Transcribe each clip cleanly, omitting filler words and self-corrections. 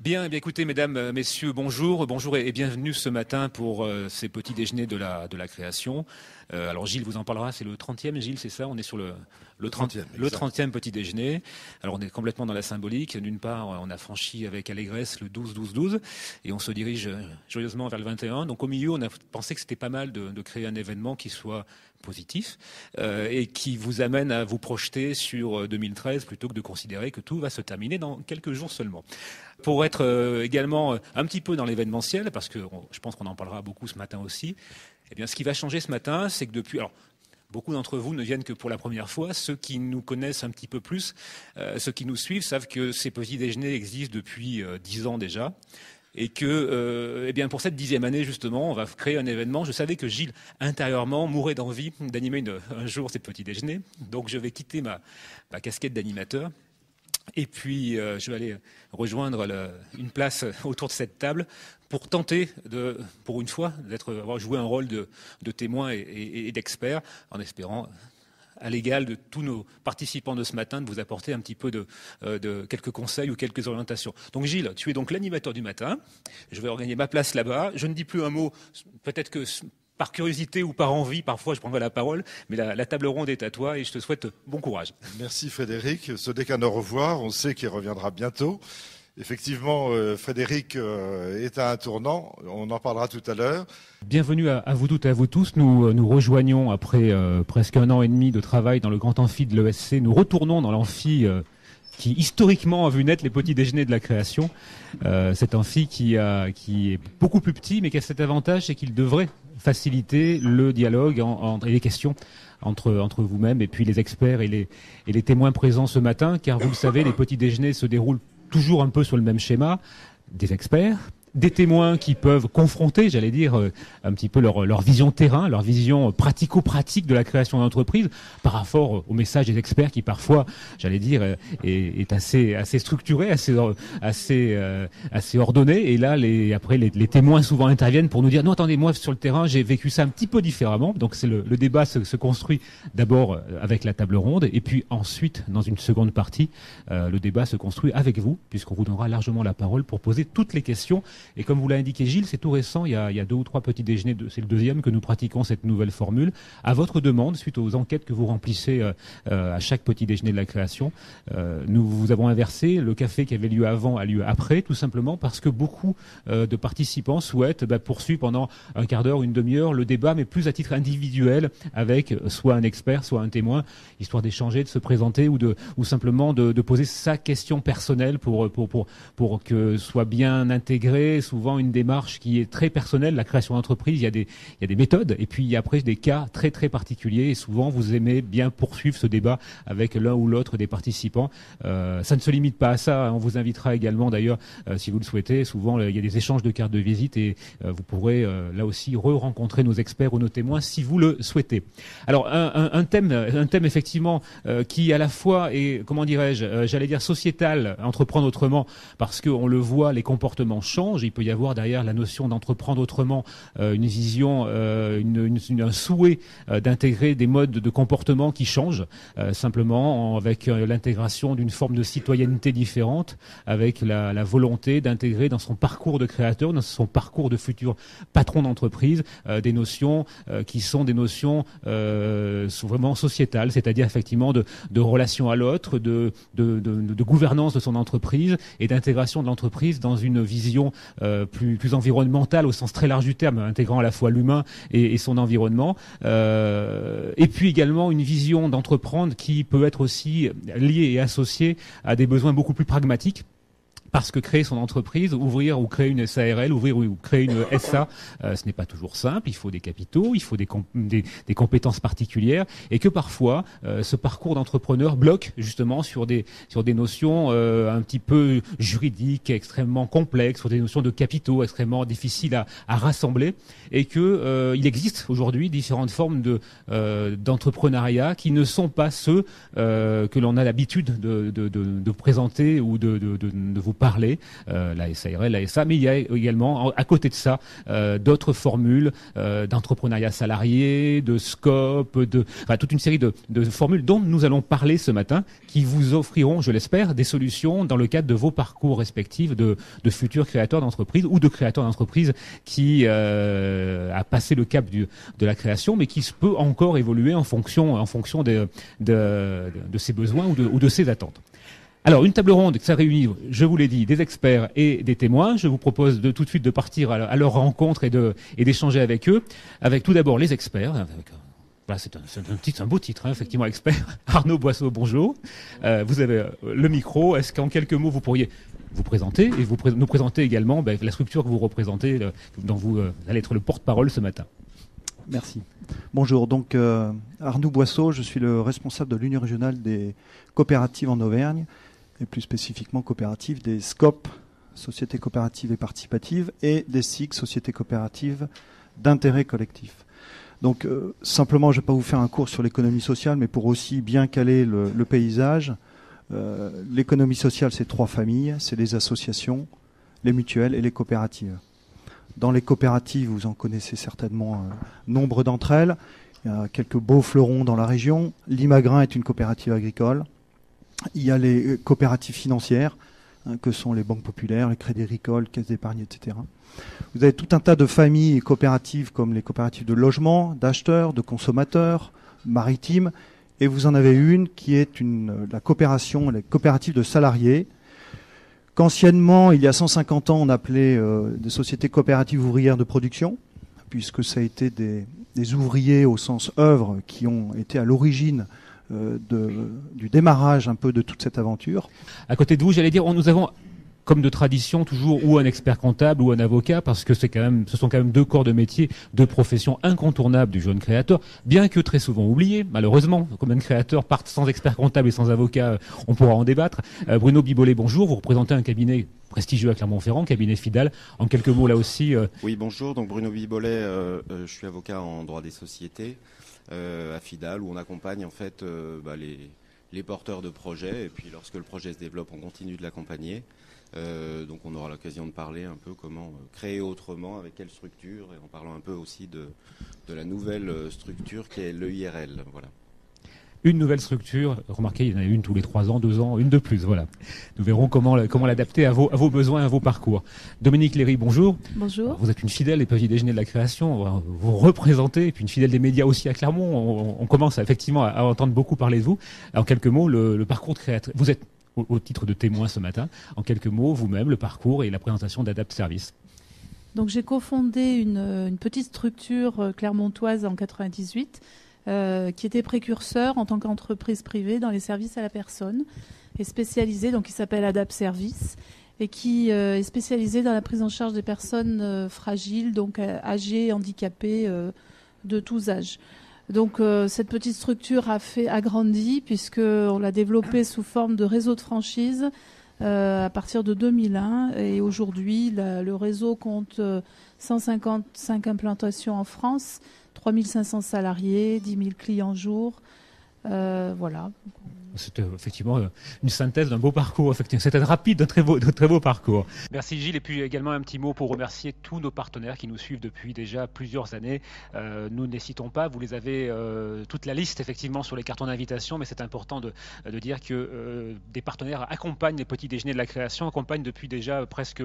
Bien, eh bien écoutez, mesdames, messieurs, bonjour, bonjour et bienvenue ce matin pour ces petits déjeuners de la création. Alors Gilles vous en parlera, c'est le 30e, Gilles, c'est ça? On est sur le 30e petit déjeuner. Alors on est complètement dans la symbolique. D'une part, on a franchi avec allégresse le 12-12-12 et on se dirige joyeusement vers le 21. Donc au milieu, on a pensé que c'était pas mal de créer un événement qui soit positif et qui vous amène à vous projeter sur 2013 plutôt que de considérer que tout va se terminer dans quelques jours seulement. Pour être également un petit peu dans l'événementiel, parce que je pense qu'on en parlera beaucoup ce matin aussi, eh bien, ce qui va changer ce matin, c'est que depuis... Alors, beaucoup d'entre vous ne viennent que pour la première fois. Ceux qui nous connaissent un petit peu plus, ceux qui nous suivent, savent que ces petits déjeuners existent depuis 10 ans déjà. Et que, eh bien, pour cette 10e année, justement, on va créer un événement. Je savais que Gilles, intérieurement, mourait d'envie d'animer un jour ces petits déjeuners. Donc, je vais quitter ma casquette d'animateur. Et puis, je vais aller rejoindre une place autour de cette table pour tenter, pour une fois, avoir joué un rôle de témoin et d'expert, en espérant, à l'égal de tous nos participants de ce matin, de vous apporter un petit peu de quelques conseils ou quelques orientations. Donc Gilles, tu es donc l'animateur du matin. Je vais regagner ma place là-bas. Je ne dis plus un mot, peut-être que... par curiosité ou par envie, parfois je prendrai la parole, mais la table ronde est à toi et je te souhaite bon courage. Merci Frédéric. Ce n'est qu'un au revoir, on sait qu'il reviendra bientôt. Effectivement, Frédéric est à un tournant, on en parlera tout à l'heure. Bienvenue à vous toutes et à vous tous. Nous rejoignons après presque 1 an et demi de travail dans le grand amphi de l'ESC. Nous retournons dans l'amphi qui historiquement a vu naître les petits déjeuners de la création. Cet amphi qui est beaucoup plus petit, mais qui a cet avantage, c'est qu'il devrait faciliter le dialogue et les questions entre vous-même et puis les experts et les témoins présents ce matin, car vous le savez, les petits déjeuners se déroulent toujours un peu sur le même schéma, des experts, des témoins qui peuvent confronter, j'allais dire, un petit peu leur vision terrain, leur vision pratico-pratique de la création d'entreprise par rapport au message des experts qui parfois, j'allais dire, est assez structuré, assez ordonné. Et là, après, les témoins souvent interviennent pour nous dire non, attendez, moi sur le terrain, j'ai vécu ça un petit peu différemment. Donc c'est le débat se construit d'abord avec la table ronde et puis ensuite, dans une seconde partie, le débat se construit avec vous, puisqu'on vous donnera largement la parole pour poser toutes les questions. Et comme vous l'a indiqué Gilles, c'est tout récent, il y a 2 ou 3 petits déjeuners, c'est le 2e que nous pratiquons cette nouvelle formule, à votre demande, suite aux enquêtes que vous remplissez à chaque petit déjeuner de la création. Nous vous avons inversé, le café qui avait lieu avant a lieu après, tout simplement parce que beaucoup de participants souhaitent poursuivre pendant un quart d'heure, une demi-heure le débat, mais plus à titre individuel, avec soit un expert, soit un témoin, histoire d'échanger, de se présenter ou simplement de poser sa question personnelle pour que soit bien intégré souvent une démarche qui est très personnelle. La création d'entreprise, il y a des méthodes et puis il y a après des cas très très particuliers et souvent vous aimez bien poursuivre ce débat avec l'un ou l'autre des participants. Ça ne se limite pas à ça, on vous invitera également d'ailleurs si vous le souhaitez. Souvent il y a des échanges de cartes de visite et vous pourrez là aussi rencontrer nos experts ou nos témoins si vous le souhaitez. Alors un thème effectivement qui à la fois est, comment dirais-je, j'allais dire sociétal, entreprendre autrement, parce qu'on le voit, les comportements changent. Il peut y avoir derrière la notion d'entreprendre autrement une vision, un souhait d'intégrer des modes de comportement qui changent, simplement avec l'intégration d'une forme de citoyenneté différente, avec la volonté d'intégrer dans son parcours de créateur, dans son parcours de futur patron d'entreprise, des notions qui sont des notions vraiment sociétales, c'est-à-dire effectivement de relation à l'autre, de gouvernance de son entreprise et d'intégration de l'entreprise dans une vision plus environnementale au sens très large du terme, intégrant à la fois l'humain et son environnement. Et puis également une vision d'entreprendre qui peut être aussi liée et associée à des besoins beaucoup plus pragmatiques. Parce que créer son entreprise, ouvrir ou créer une SARL, ouvrir ou créer une SA, ce n'est pas toujours simple. Il faut des capitaux, il faut des compétences particulières, et que parfois ce parcours d'entrepreneur bloque justement sur des notions un petit peu juridiques, extrêmement complexes, sur des notions de capitaux extrêmement difficiles à rassembler, et que il existe aujourd'hui différentes formes d'entrepreneuriat qui ne sont pas ceux que l'on a l'habitude de présenter ou de vous parler, la SARL, la SA, mais il y a également, à côté de ça, d'autres formules d'entrepreneuriat salarié, de scope, toute une série de formules dont nous allons parler ce matin, qui vous offriront, je l'espère, des solutions dans le cadre de vos parcours respectifs de futurs créateurs d'entreprises ou de créateurs d'entreprises qui a passé le cap de la création, mais qui peut encore évoluer en fonction de ses besoins ou de ses attentes. Alors, une table ronde, ça réunit, je vous l'ai dit, des experts et des témoins. Je vous propose tout de suite de partir à leur rencontre et d'échanger avec eux. Avec tout d'abord les experts. Voilà, c'est un beau titre, effectivement, expert. Arnaud Boisseau, bonjour. Vous avez le micro. Est-ce qu'en quelques mots, vous pourriez vous présenter et nous présenter également la structure que vous représentez, dont vous allez être le porte-parole ce matin? Merci. Bonjour, donc Arnaud Boisseau, je suis le responsable de l'Union régionale des coopératives en Auvergne, et plus spécifiquement coopératives des SCOP, Sociétés coopératives et participatives, et des SIC, Sociétés coopératives d'intérêt collectif. Donc simplement, je ne vais pas vous faire un cours sur l'économie sociale, mais pour aussi bien caler le paysage, l'économie sociale, c'est 3 familles, c'est les associations, les mutuelles et les coopératives. Dans les coopératives, vous en connaissez certainement nombre d'entre elles. Il y a quelques beaux fleurons dans la région. Limagrin est une coopérative agricole. Il y a les coopératives financières, que sont les banques populaires, les crédits agricoles, caisses d'épargne, etc. Vous avez tout un tas de familles coopératives comme les coopératives de logement, d'acheteurs, de consommateurs, maritimes. Et vous en avez une qui est la coopération, les coopératives de salariés, qu'anciennement, il y a 150 ans, on appelait des sociétés coopératives ouvrières de production, puisque ça a été des ouvriers au sens œuvre qui ont été à l'origine du démarrage un peu de toute cette aventure. À côté de vous, j'allais dire, nous avons, comme de tradition, toujours ou un expert comptable ou un avocat, parce que ce sont quand même 2 corps de métier, 2 professions incontournables du jeune créateur, bien que très souvent oubliés, malheureusement. Combien de créateurs partent sans expert comptable et sans avocat? On pourra en débattre. Bruno Bibollet, bonjour. Vous représentez un cabinet prestigieux à Clermont-Ferrand, cabinet Fidal. En quelques mots, là aussi. Oui, bonjour. Donc Bruno Bibollet, je suis avocat en droit des sociétés à Fidal, où on accompagne en fait les porteurs de projets. Et puis lorsque le projet se développe, on continue de l'accompagner. Donc on aura l'occasion de parler un peu comment créer autrement, avec quelle structure, et en parlant un peu aussi de la nouvelle structure qui est l'EIRL. Voilà. Une nouvelle structure, remarquez, il y en a une tous les 3 ans, 2 ans, une de plus, voilà. Nous verrons comment l'adapter à vos besoins, à vos parcours. Dominique Léry, bonjour. Bonjour. Vous êtes une fidèle des petits déjeuners de la création, vous représentez, et puis une fidèle des médias aussi à Clermont. On commence effectivement à entendre beaucoup parler de vous. En quelques mots, le parcours de créateur. Vous êtes au titre de témoin ce matin. En quelques mots, vous-même, le parcours et la présentation d'Adapt Service. Donc j'ai cofondé une petite structure clermontoise en 98 qui était précurseur en tant qu'entreprise privée dans les services à la personne et spécialisée, donc qui s'appelle Adapt Service et qui est spécialisée dans la prise en charge des personnes fragiles, donc âgées, handicapées de tous âges. Donc cette petite structure a grandi puisqu'on l'a développée sous forme de réseau de franchise à partir de 2001. Et aujourd'hui, le réseau compte 155 implantations en France, 3500 salariés, 10 000 clients jour. Voilà. C'était effectivement une synthèse d'un beau parcours. C'était rapide, d'un très beau parcours. Merci Gilles. Et puis également un petit mot pour remercier tous nos partenaires qui nous suivent depuis déjà plusieurs années. Nous ne les citons pas. Vous les avez toute la liste effectivement sur les cartons d'invitation, mais c'est important de dire que des partenaires accompagnent les petits déjeuners de la création, accompagnent depuis déjà presque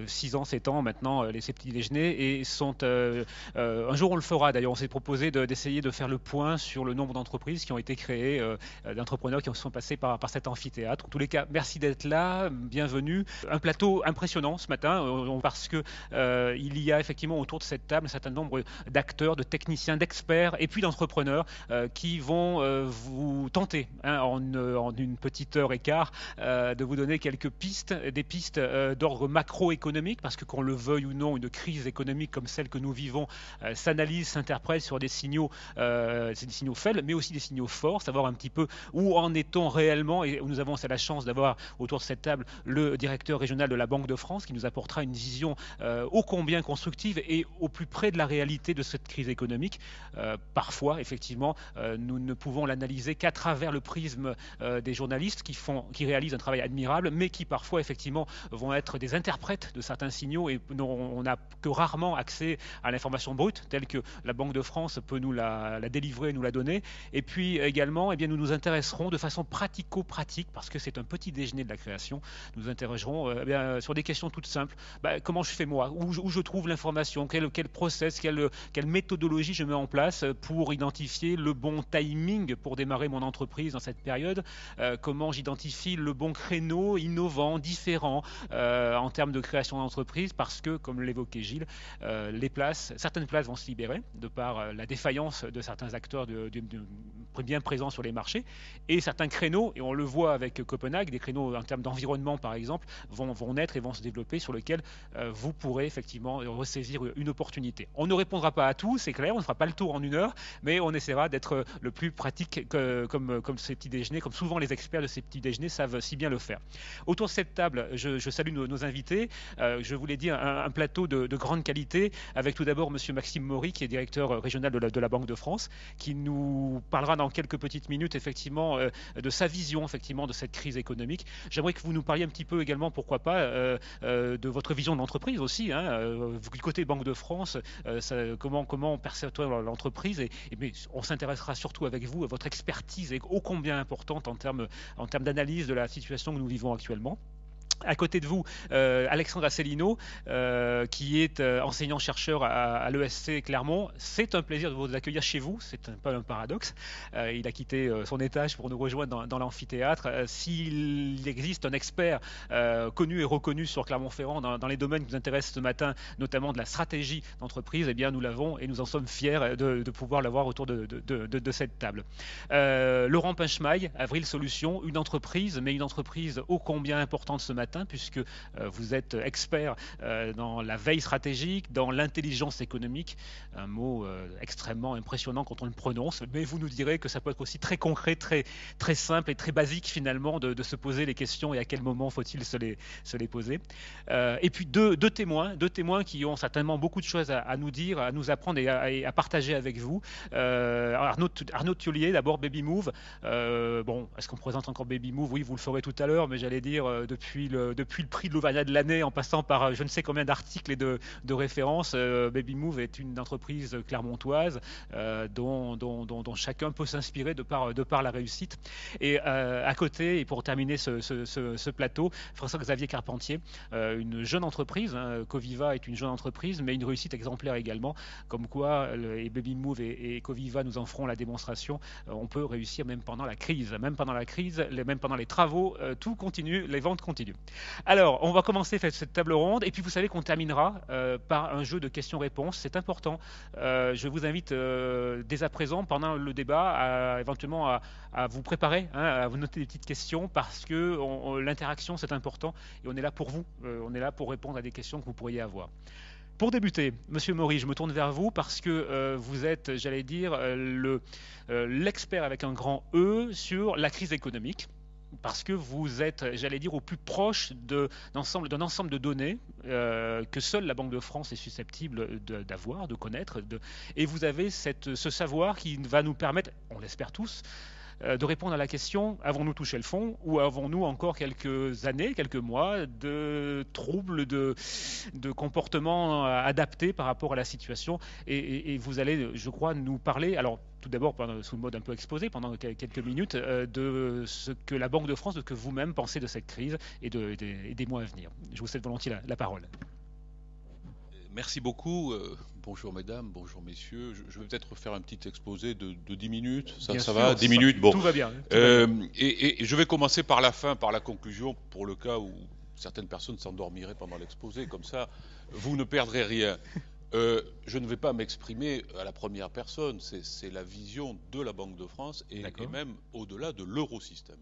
6 ans, 7 ans maintenant ces petits déjeuners et sont un jour on le fera d'ailleurs. On s'est proposé d'essayer de faire le point sur le nombre d'entreprises qui ont été créées, d'entrepreneurs qui sont passés par cet amphithéâtre. En tous les cas, merci d'être là, bienvenue. Un plateau impressionnant ce matin parce que il y a effectivement autour de cette table un certain nombre d'acteurs, de techniciens, d'experts et puis d'entrepreneurs qui vont vous tenter en une petite heure et quart de vous donner quelques pistes, des pistes d'ordre macroéconomique parce que qu'on le veuille ou non, une crise économique comme celle que nous vivons s'analyse, s'interprète sur des signaux faibles mais aussi des signaux forts, savoir un petit peu Où en est-on réellement? Et nous avons la chance d'avoir autour de cette table le directeur régional de la Banque de France qui nous apportera une vision ô combien constructive et au plus près de la réalité de cette crise économique. Parfois, effectivement, nous ne pouvons l'analyser qu'à travers le prisme des journalistes qui réalisent un travail admirable, mais qui parfois, effectivement, vont être des interprètes de certains signaux et on n'a que rarement accès à l'information brute, telle que la Banque de France peut nous la délivrer, nous la donner. Et puis également, nous nous intéresserons de façon pratico-pratique, parce que c'est un petit déjeuner de la création, nous interrogerons sur des questions toutes simples. Comment je fais moi? Où je trouve l'information? Quel process, quelle méthodologie je mets en place pour identifier le bon timing pour démarrer mon entreprise dans cette période? Comment j'identifie le bon créneau innovant, différent en termes de création d'entreprise? Parce que, comme l'évoquait Gilles, certaines places vont se libérer de par la défaillance de certains acteurs bien présents sur les marchés, et certains créneaux, et on le voit avec Copenhague, des créneaux en termes d'environnement par exemple, vont naître et vont se développer, sur lesquels vous pourrez effectivement ressaisir une opportunité. On ne répondra pas à tout, c'est clair, on ne fera pas le tour en 1 heure, mais on essaiera d'être le plus pratique comme ces petits déjeuners, comme souvent les experts de ces petits déjeuners savent si bien le faire. Autour de cette table, je salue nos invités. Je vous l'ai dit, un plateau de grande qualité, avec tout d'abord monsieur Maxime Maury, qui est directeur régional de la Banque de France, qui nous parlera dans quelques petites minutes effectivement de sa vision effectivement de cette crise économique. J'aimerais que vous nous parliez un petit peu également, pourquoi pas, de votre vision de l'entreprise aussi, du côté Banque de France, comment on perçoit l'entreprise, mais on s'intéressera surtout avec vous à votre expertise ô combien importante en termes d'analyse de la situation que nous vivons actuellement. À côté de vous, Alexandre Asselineau, qui est enseignant-chercheur à l'ESC Clermont. C'est un plaisir de vous accueillir chez vous, c'est un peu un paradoxe. Il a quitté son étage pour nous rejoindre dans l'amphithéâtre. S'il existe un expert connu et reconnu sur Clermont-Ferrand dans les domaines qui nous intéressent ce matin, notamment de la stratégie d'entreprise, eh bien nous l'avons et nous en sommes fiers de pouvoir l'avoir autour de cette table. Laurent Pinchemaille, Avril Solutions, une entreprise ô combien importante ce matin, puisque vous êtes expert dans la veille stratégique, dans l'intelligence économique, un mot extrêmement impressionnant quand on le prononce, mais vous nous direz que ça peut être aussi très concret, très, très simple et très basique finalement de se poser les questions et à quel moment faut-il se les poser. Et puis deux témoins qui ont certainement beaucoup de choses à nous dire, à nous apprendre et à partager avec vous. Arnaud Thiollier, d'abord Baby Move. Est-ce qu'on présente encore Baby Move? Oui, vous le ferez tout à l'heure, mais j'allais dire depuis le prix de l'Auvergnat de l'année, en passant par je ne sais combien d'articles et de références, Baby Move est une entreprise clermontoise dont chacun peut s'inspirer de par la réussite. Et à côté, et pour terminer ce plateau, François-Xavier Carpentier, une jeune entreprise, Coviva est une jeune entreprise, mais une réussite exemplaire également, comme quoi, et Baby Move et Coviva nous en feront la démonstration, on peut réussir même pendant la crise, même pendant les travaux, tout continue, les ventes continuent. Alors, on va commencer cette table ronde, et puis vous savez qu'on terminera par un jeu de questions-réponses. C'est important. Je vous invite dès à présent, pendant le débat, éventuellement à vous préparer, à vous noter des petites questions, parce que l'interaction, c'est important, et on est là pour vous. On est là pour répondre à des questions que vous pourriez avoir. Pour débuter, Monsieur Maury, je me tourne vers vous parce que vous êtes, j'allais dire, l'expert avec un grand E sur la crise économique. Parce que vous êtes, j'allais dire, au plus proche d'un ensemble de données que seule la Banque de France est susceptible d'avoir, de connaître. Et vous avez ce savoir qui va nous permettre, on l'espère tous, de répondre à la question, avons-nous touché le fond ou avons-nous encore quelques années, quelques mois de troubles, de comportements adaptés par rapport à la situation, et vous allez, je crois, nous parler, alors tout d'abord sous le mode un peu exposé pendant quelques minutes, de ce que la Banque de France, de ce que vous-même pensez de cette crise et des mois à venir. Je vous cède volontiers la parole. Merci beaucoup. Bonjour mesdames, bonjour messieurs. Je vais peut-être faire un petit exposé de 10 minutes. Ça va, 10 minutes. Bon. Tout va bien. Et je vais commencer par la fin, par la conclusion, pour le cas où certaines personnes s'endormiraient pendant l'exposé. Comme ça, vous ne perdrez rien. Je ne vais pas m'exprimer à la première personne, c'est la vision de la Banque de France et même au-delà de l'eurosystème.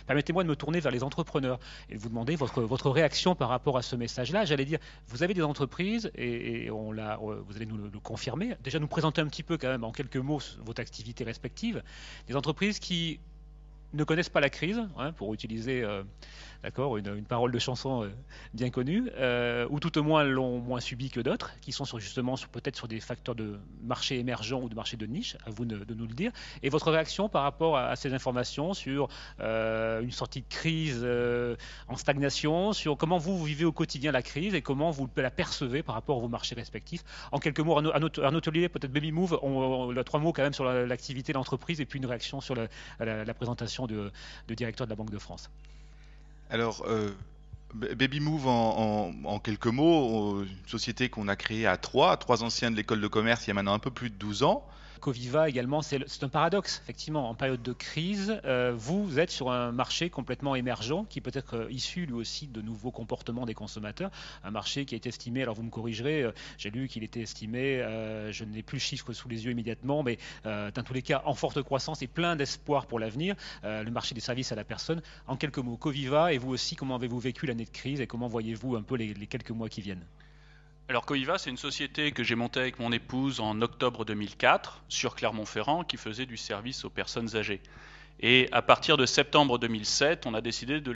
Permettez-moi de me tourner vers les entrepreneurs et de vous demander votre réaction par rapport à ce message-là. J'allais dire, vous avez des entreprises et vous allez nous le confirmer. Déjà nous présenter un petit peu quand même en quelques mots votre activité respective. Des entreprises qui ne connaissent pas la crise, pour utiliser d'accord, une parole de chanson bien connue, ou tout au moins l'ont moins subi que d'autres, qui sont justement peut-être sur des facteurs de marché émergents ou de marché de niche, à vous de nous le dire. Et votre réaction par rapport à ces informations sur une sortie de crise en stagnation, sur comment vous vivez au quotidien la crise et comment vous la percevez par rapport à vos marchés respectifs. En quelques mots, Arnaud Tollier, peut-être Baby Move, on a 3 mots quand même sur l'activité de l'entreprise et puis une réaction sur la présentation de directeur de la Banque de France. Alors, Baby Move, en quelques mots, une société qu'on a créée à 3 anciens de l'école de commerce il y a maintenant un peu plus de 12 ans. Coviva également, c'est un paradoxe, effectivement. En période de crise, vous êtes sur un marché complètement émergent qui peut être issu lui aussi de nouveaux comportements des consommateurs. Un marché qui est estimé, alors vous me corrigerez, j'ai lu qu'il était estimé, je n'ai plus le chiffre sous les yeux immédiatement, mais dans tous les cas en forte croissance et plein d'espoir pour l'avenir. Le marché des services à la personne. En quelques mots, Coviva, et vous aussi, comment avez-vous vécu l'année de crise et comment voyez-vous un peu les quelques mois qui viennent ? Alors Coviva, c'est une société que j'ai montée avec mon épouse en octobre 2004 sur Clermont-Ferrand qui faisait du service aux personnes âgées. Et à partir de septembre 2007, on a décidé de